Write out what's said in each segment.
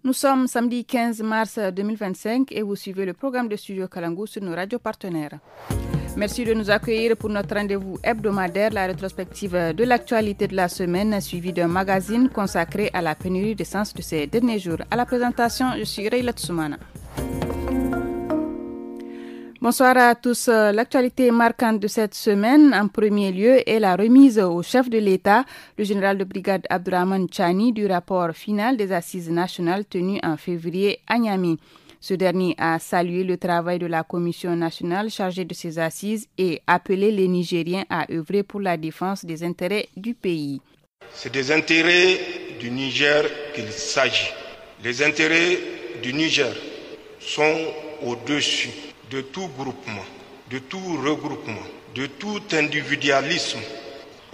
Nous sommes samedi 15 mars 2025 et vous suivez le programme de Studio Kalangu sur nos radios partenaires. Merci de nous accueillir pour notre rendez-vous hebdomadaire, la rétrospective de l'actualité de la semaine, suivie d'un magazine consacré à la pénurie d'essence de ces derniers jours. À la présentation, je suis Rayla Tsoumana. Bonsoir à tous. L'actualité marquante de cette semaine, en premier lieu, est la remise au chef de l'État, le général de brigade Abdourahmane Tchani, du rapport final des assises nationales tenues en février à Niamey. Ce dernier a salué le travail de la commission nationale chargée de ces assises et appelé les Nigériens à œuvrer pour la défense des intérêts du pays. C'est des intérêts du Niger qu'il s'agit. Les intérêts du Niger sont au-dessus de tout groupement, de tout regroupement, de tout individualisme.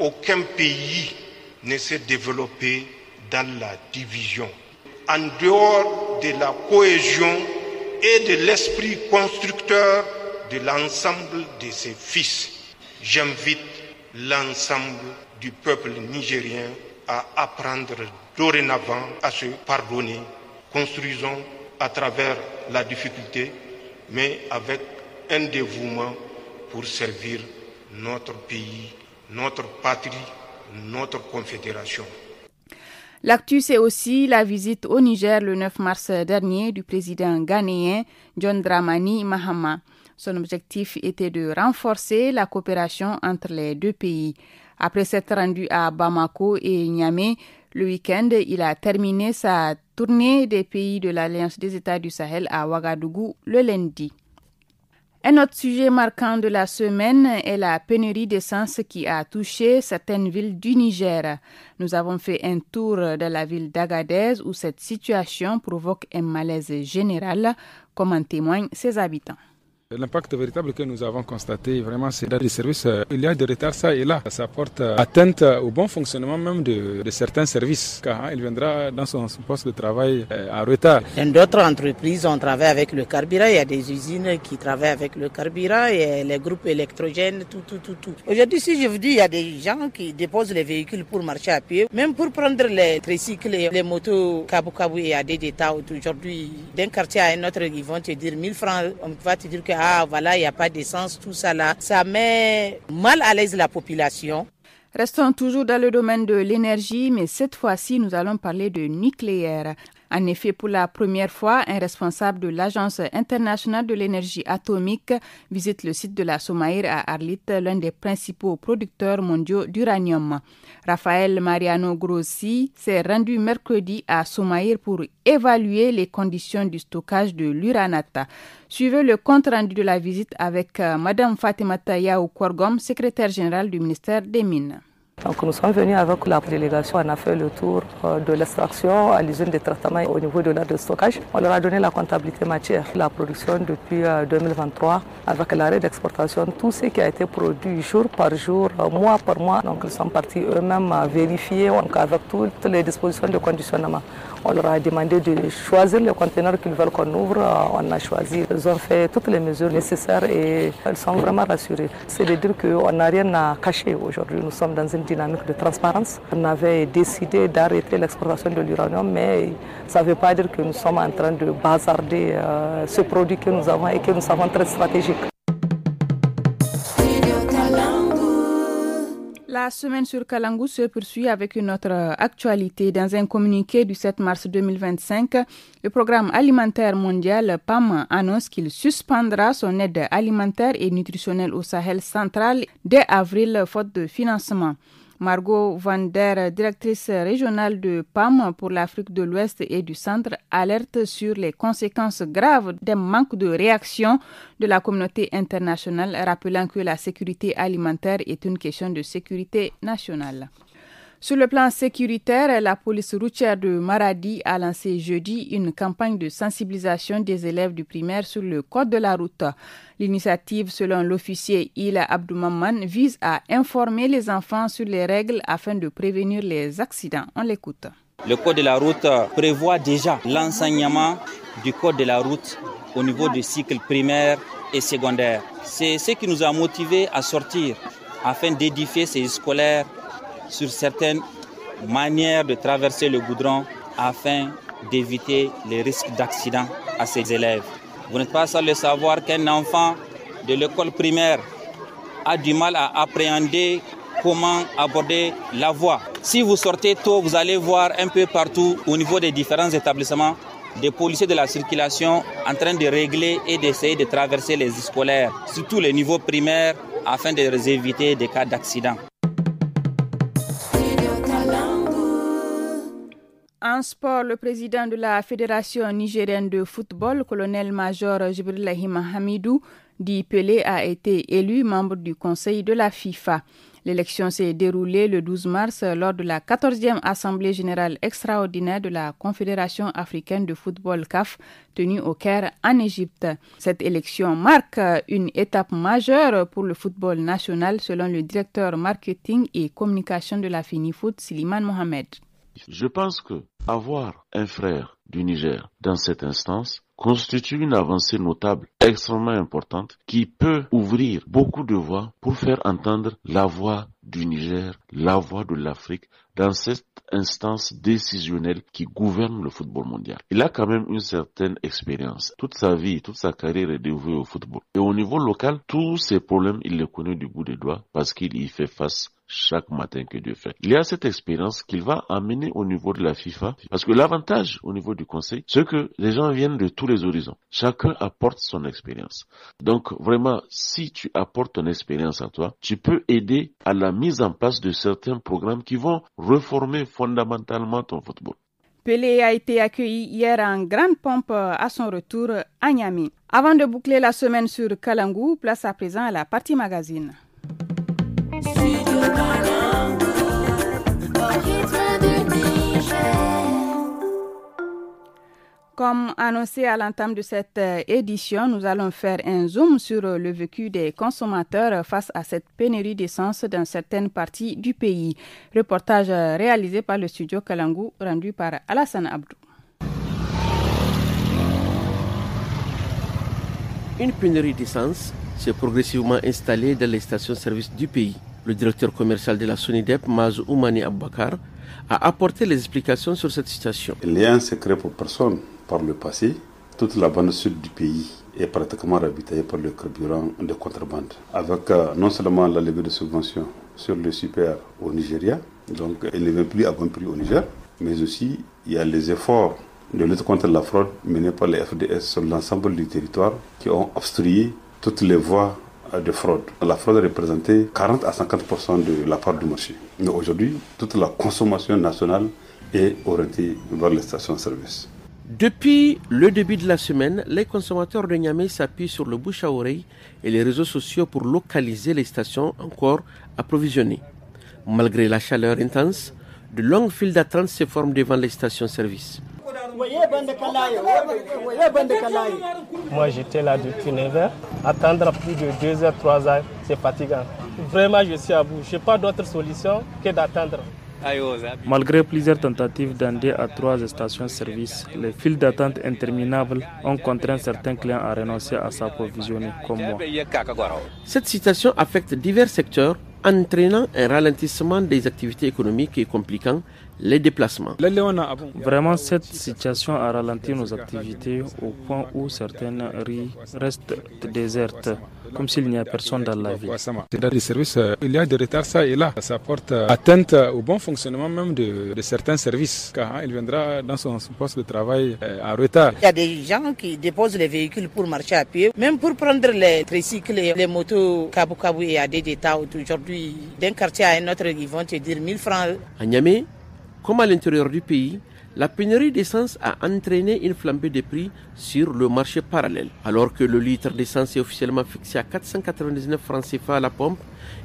Aucun pays ne s'est développé dans la division. En dehors de la cohésion et de l'esprit constructeur de l'ensemble de ses fils, j'invite l'ensemble du peuple nigérien à apprendre dorénavant à se pardonner. Construisons à travers la difficulté, mais avec un dévouement pour servir notre pays, notre patrie, notre confédération. L'actu, c'est aussi la visite au Niger le 9 mars dernier du président ghanéen John Dramani Mahama. Son objectif était de renforcer la coopération entre les deux pays. Après s'être rendu à Bamako et Niamey, le week-end, il a terminé sa tournée des pays de l'Alliance des États du Sahel à Ouagadougou le lundi. Un autre sujet marquant de la semaine est la pénurie d'essence qui a touché certaines villes du Niger. Nous avons fait un tour de la ville d'Agadez où cette situation provoque un malaise général, comme en témoignent ses habitants. L'impact véritable que nous avons constaté, vraiment, c'est dans les services. Il y a des retards, ça et là. Ça porte atteinte au bon fonctionnement même de certains services. Car il viendra dans son poste de travail en retard. Dans d'autres entreprises, on travaille avec le carburant. Il y a des usines qui travaillent avec le carburant et les groupes électrogènes, tout. Aujourd'hui, si je vous dis, il y a des gens qui déposent les véhicules pour marcher à pied. Même pour prendre les tricycles et les motos Kabu et AD d'État. Aujourd'hui, d'un quartier à un autre, ils vont te dire 1000 francs. On va te dire que voilà, il n'y a pas d'essence, tout ça là. Ça met mal à l'aise la population. Restons toujours dans le domaine de l'énergie, mais cette fois-ci, nous allons parler de nucléaire. En effet, pour la première fois, un responsable de l'Agence internationale de l'énergie atomique visite le site de la Somaïr à Arlit, l'un des principaux producteurs mondiaux d'uranium. Raphaël Mariano Grossi s'est rendu mercredi à Somaïr pour évaluer les conditions du stockage de l'uranate. Suivez le compte-rendu de la visite avec Mme Fatimata Yaou Kwargom, secrétaire générale du ministère des Mines. Donc nous sommes venus avec la délégation, on a fait le tour de l'extraction à l'usine de traitement au niveau de l'aire de stockage. On leur a donné la comptabilité matière, la production depuis 2023 avec l'arrêt d'exportation, tout ce qui a été produit jour par jour, mois par mois. Donc ils sont partis eux-mêmes vérifier avec toutes les dispositions de conditionnement. On leur a demandé de choisir le conteneur qu'ils veulent qu'on ouvre. On a choisi. Ils ont fait toutes les mesures nécessaires et ils sont vraiment rassurés. C'est de dire qu'on n'a rien à cacher aujourd'hui. Nous sommes dans une dynamique de transparence. On avait décidé d'arrêter l'exportation de l'uranium, mais ça ne veut pas dire que nous sommes en train de bazarder ce produit que nous avons et que nous savons très stratégique. La semaine sur Kalangu se poursuit avec une autre actualité. Dans un communiqué du 7 mars 2025, le Programme alimentaire mondial PAM annonce qu'il suspendra son aide alimentaire et nutritionnelle au Sahel central dès avril faute de financement. Margot Van Der, directrice régionale de PAM pour l'Afrique de l'Ouest et du Centre, alerte sur les conséquences graves d'un manque de réaction de la communauté internationale, rappelant que la sécurité alimentaire est une question de sécurité nationale. Sur le plan sécuritaire, la police routière de Maradi a lancé jeudi une campagne de sensibilisation des élèves du primaire sur le code de la route. L'initiative, selon l'officier Ila Abdoumaman, vise à informer les enfants sur les règles afin de prévenir les accidents. On l'écoute. Le code de la route prévoit déjà l'enseignement du code de la route au niveau du cycle primaire et secondaire. C'est ce qui nous a motivés à sortir afin d'édifier ces scolaires sur certaines manières de traverser le goudron afin d'éviter les risques d'accident à ces élèves. Vous n'êtes pas sans le savoir qu'un enfant de l'école primaire a du mal à appréhender comment aborder la voie. Si vous sortez tôt, vous allez voir un peu partout au niveau des différents établissements des policiers de la circulation en train de régler et d'essayer de traverser les scolaires, surtout les niveaux primaires, afin de éviter des cas d'accident. En sport, le président de la Fédération nigérienne de football, colonel-major Jibrillahi Hamidou, dit Pelé, a été élu membre du conseil de la FIFA. L'élection s'est déroulée le 12 mars lors de la 14e Assemblée générale extraordinaire de la Confédération africaine de football CAF, tenue au Caire, en Égypte. Cette élection marque une étape majeure pour le football national, selon le directeur marketing et communication de la FiniFoot, Siliman Mohamed. Je pense que avoir un frère du Niger dans cette instance constitue une avancée notable, extrêmement importante, qui peut ouvrir beaucoup de voies pour faire entendre la voix du Niger, la voix de l'Afrique dans cette instance décisionnelle qui gouverne le football mondial. Il a quand même une certaine expérience. Toute sa vie, toute sa carrière est dévouée au football. Et au niveau local, tous ces problèmes, il les connaît du bout des doigts parce qu'il y fait face chaque matin que Dieu fait. Il y a cette expérience qu'il va amener au niveau de la FIFA, parce que l'avantage au niveau du conseil, c'est que les gens viennent de tous les horizons. Chacun apporte son expérience. Donc vraiment, si tu apportes ton expérience à toi, tu peux aider à la mise en place de certains programmes qui vont reformer fondamentalement ton football. Pelé a été accueilli hier en grande pompe à son retour à Niamey. Avant de boucler la semaine sur Kalangu, place à présent à la partie magazine. Comme annoncé à l'entame de cette édition, nous allons faire un zoom sur le vécu des consommateurs face à cette pénurie d'essence dans certaines parties du pays. Reportage réalisé par le studio Kalangu, rendu par Alassane Abdou. Une pénurie d'essence s'est progressivement installée dans les stations-service du pays. Le directeur commercial de la Sonidep, Maz Oumani Abubakar, a apporté les explications sur cette situation. Il n'y a un secret pour personne. Par le passé, toute la bande sud du pays est pratiquement ravitaillée par le carburant de contrebande, avec non seulement la levée de subventions sur le super au Nigeria, donc il ne vient plus à bon prix au Niger, mais aussi il y a les efforts de lutte contre la fraude menés par les FDS sur l'ensemble du territoire qui ont obstrué toutes les voies de fraude. La fraude représentait 40 à 50% de la part du marché. Mais aujourd'hui, toute la consommation nationale est orientée vers les stations-service. Depuis le début de la semaine, les consommateurs de Niamey s'appuient sur le bouche à oreille et les réseaux sociaux pour localiser les stations encore approvisionnées. Malgré la chaleur intense, de longues files d'attente se forment devant les stations-service. Moi j'étais là depuis 9h, attendre plus de 2h, 3h, c'est fatigant. Vraiment je suis à bout, je n'ai pas d'autre solution que d'attendre. Malgré plusieurs tentatives dans 2 à 3 stations-service, les files d'attente interminables ont contraint certains clients à renoncer à s'approvisionner, comme moi. Cette situation affecte divers secteurs, entraînant un ralentissement des activités économiques et compliquant les déplacements. Vraiment, cette situation a ralenti nos activités au point où certaines rues restent désertes, comme s'il n'y a personne dans la ville. Dans les services, il y a des retards, ça et là. Ça porte atteinte au bon fonctionnement même de certains services, car il viendra dans son poste de travail en retard. Il y a des gens qui déposent les véhicules pour marcher à pied, même pour prendre les tricycles et les motos Kabukabu et Adedeta. Aujourd'hui, d'un quartier à un autre, ils vont te dire 1000 francs. À Niamey, comme à l'intérieur du pays, la pénurie d'essence a entraîné une flambée des prix sur le marché parallèle. Alors que le litre d'essence est officiellement fixé à 499 francs CFA à la pompe,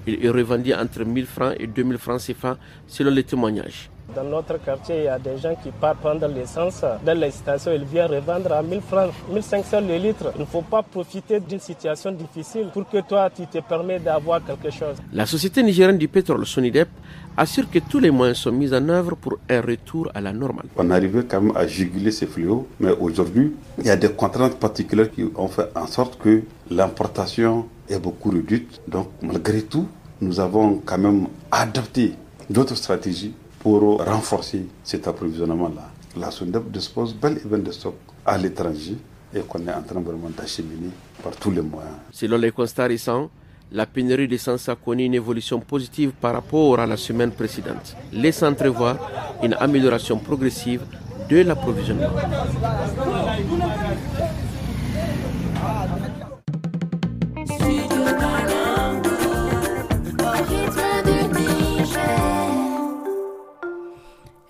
il est revendu entre 1000 francs et 2000 francs CFA selon les témoignages. Dans notre quartier, il y a des gens qui partent prendre l'essence dans les stations. Ils viennent revendre à 1000 francs, 1500 le litre. Il ne faut pas profiter d'une situation difficile pour que toi, tu te permets d'avoir quelque chose. La société nigérienne du pétrole, Sonidep, assure que tous les moyens sont mis en œuvre pour un retour à la normale. On arrivait quand même à juguler ces fléaux, mais aujourd'hui, il y a des contraintes particulières qui ont fait en sorte que l'importation est beaucoup réduite. Donc, malgré tout, nous avons quand même adapté d'autres stratégies pour renforcer cet approvisionnement-là. la SONEDEP dispose bel et bien de stocks à l'étranger et qu'on est en train vraiment d'acheminer par tous les moyens. Selon les constats récents, la pénurie d'essence a connu une évolution positive par rapport à la semaine précédente, laissant entrevoir une amélioration progressive de l'approvisionnement.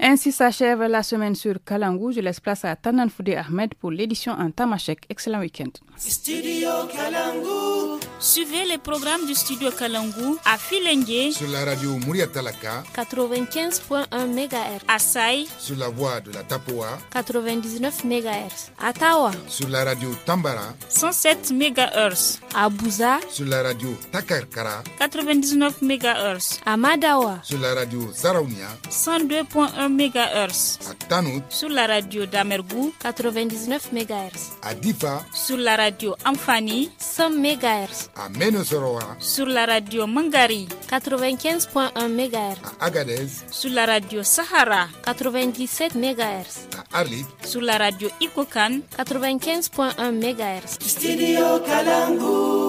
Ainsi s'achève la semaine sur Kalangu. Je laisse place à Tanan Foudé Ahmed pour l'édition en tamashek. Excellent week-end. Studio Kalangu. Suivez les programmes du Studio Kalangu à Filengue sur la radio Mouria Talaka 95.1 MHz, à Saï sur la voie de la Tapoa 99 MHz, à Tawa sur la radio Tambara 107 MHz, à Bouza sur la radio Takarkara 99 MHz, à Madawa sur la radio Zaraounia 102.1 MHz, à Tanout sur la radio Damergou 99 MHz, à Difa sur la radio Amfani 100 MHz, à Menosoroa sur la radio Mangari 95.1 MHz, à Agadez sur la radio Sahara 97 MHz, à Arlit sur la radio Ikokan 95.1 MHz. Studio Kalangu.